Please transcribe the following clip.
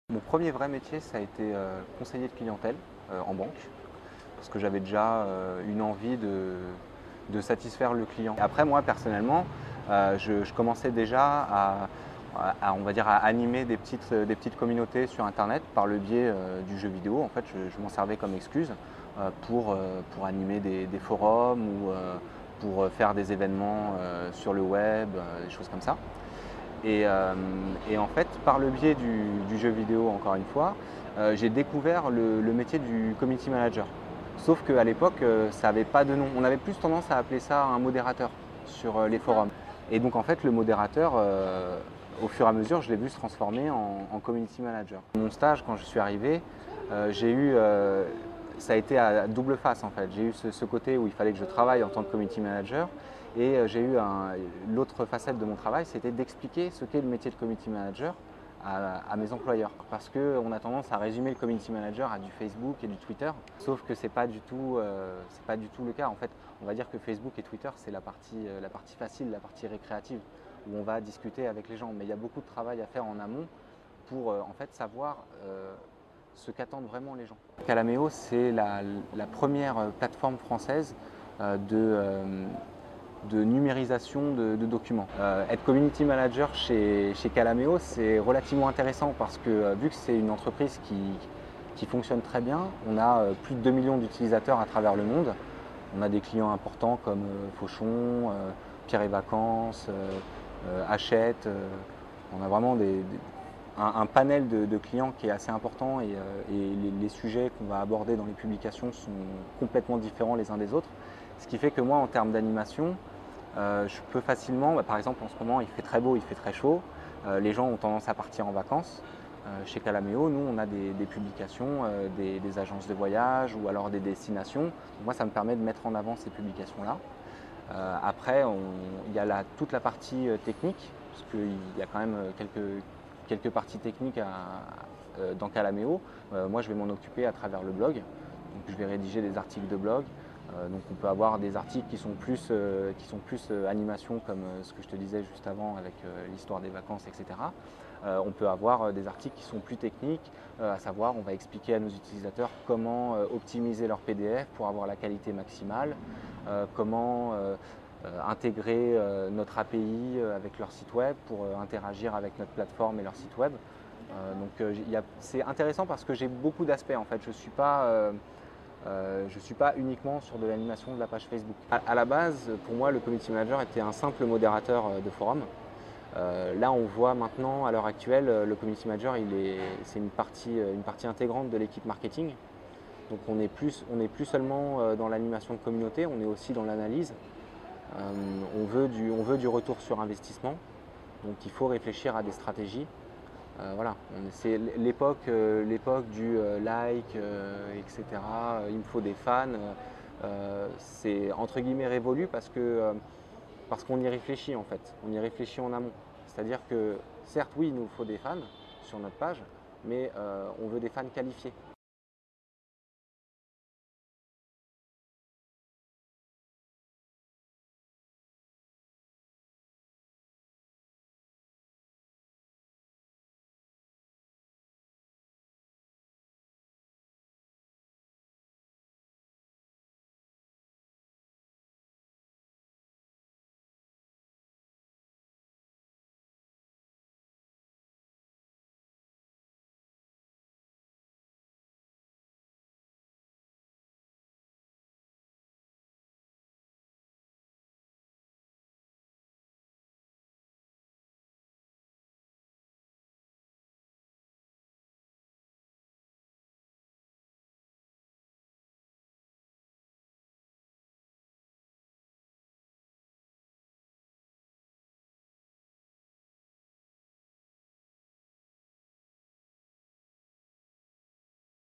Mon premier vrai métier, ça a été conseiller de clientèle en banque, parce que j'avais déjà une envie de satisfaire le client. Après, moi, personnellement, je commençais déjà on va dire, à animer des petites communautés sur Internet par le biais du jeu vidéo. En fait, je m'en servais comme excuse pour animer des forums ou pour faire des événements sur le web, des choses comme ça. Et en fait, par le biais du jeu vidéo, encore une fois, j'ai découvert le métier du community manager. Sauf qu'à l'époque, ça n'avait pas de nom. On avait plus tendance à appeler ça un modérateur sur les forums. Et donc en fait, le modérateur, au fur et à mesure, je l'ai vu se transformer en community manager. Mon stage, quand je suis arrivé, ça a été à double face en fait. J'ai eu ce côté où il fallait que je travaille en tant que community manager et j'ai eu l'autre facette de mon travail, c'était d'expliquer ce qu'est le métier de community manager à mes employeurs. Parce qu'on a tendance à résumer le community manager à du Facebook et du Twitter, sauf que c'est pas du tout le cas. En fait, on va dire que Facebook et Twitter, c'est la partie facile, la partie récréative, où on va discuter avec les gens. Mais il y a beaucoup de travail à faire en amont pour en fait savoir ce qu'attendent vraiment les gens. Calaméo, c'est la première plateforme française de numérisation de documents. Être community manager chez Calaméo, c'est relativement intéressant parce que vu que c'est une entreprise qui fonctionne très bien, on a plus de 2 millions d'utilisateurs à travers le monde. On a des clients importants comme Fauchon, Pierre et Vacances, Hachette. On a vraiment un panel de clients qui est assez important et les sujets qu'on va aborder dans les publications sont complètement différents les uns des autres. Ce qui fait que moi, en termes d'animation, je peux facilement, par exemple en ce moment il fait très beau, il fait très chaud, les gens ont tendance à partir en vacances. Chez Calaméo, nous on a des publications, des agences de voyage ou alors des destinations. Donc moi ça me permet de mettre en avant ces publications-là. Après, il y a toute la partie technique, parce qu'il y a quand même quelques parties techniques dans Calaméo. Moi, je vais m'en occuper à travers le blog. Donc, je vais rédiger des articles de blog. Donc, on peut avoir des articles qui sont plus animation, comme ce que je te disais juste avant avec l'histoire des vacances, etc. On peut avoir des articles qui sont plus techniques, à savoir on va expliquer à nos utilisateurs comment optimiser leur PDF pour avoir la qualité maximale, comment intégrer notre API avec leur site web pour interagir avec notre plateforme et leur site web. C'est intéressant parce que j'ai beaucoup d'aspects en fait. Je suis pas uniquement sur de l'animation de la page Facebook. À la base, pour moi, le community manager était un simple modérateur de forum. Là, on voit maintenant, à l'heure actuelle, le community manager, c'est une partie intégrante de l'équipe marketing. Donc on n'est plus seulement dans l'animation de communauté, on est aussi dans l'analyse. On veut du retour sur investissement, donc il faut réfléchir à des stratégies. Voilà, c'est l'époque du like, etc. Il me faut des fans. C'est entre guillemets révolu parce qu'on y réfléchit en fait, on y réfléchit en amont. C'est-à-dire que certes, oui, il nous faut des fans sur notre page, mais on veut des fans qualifiés.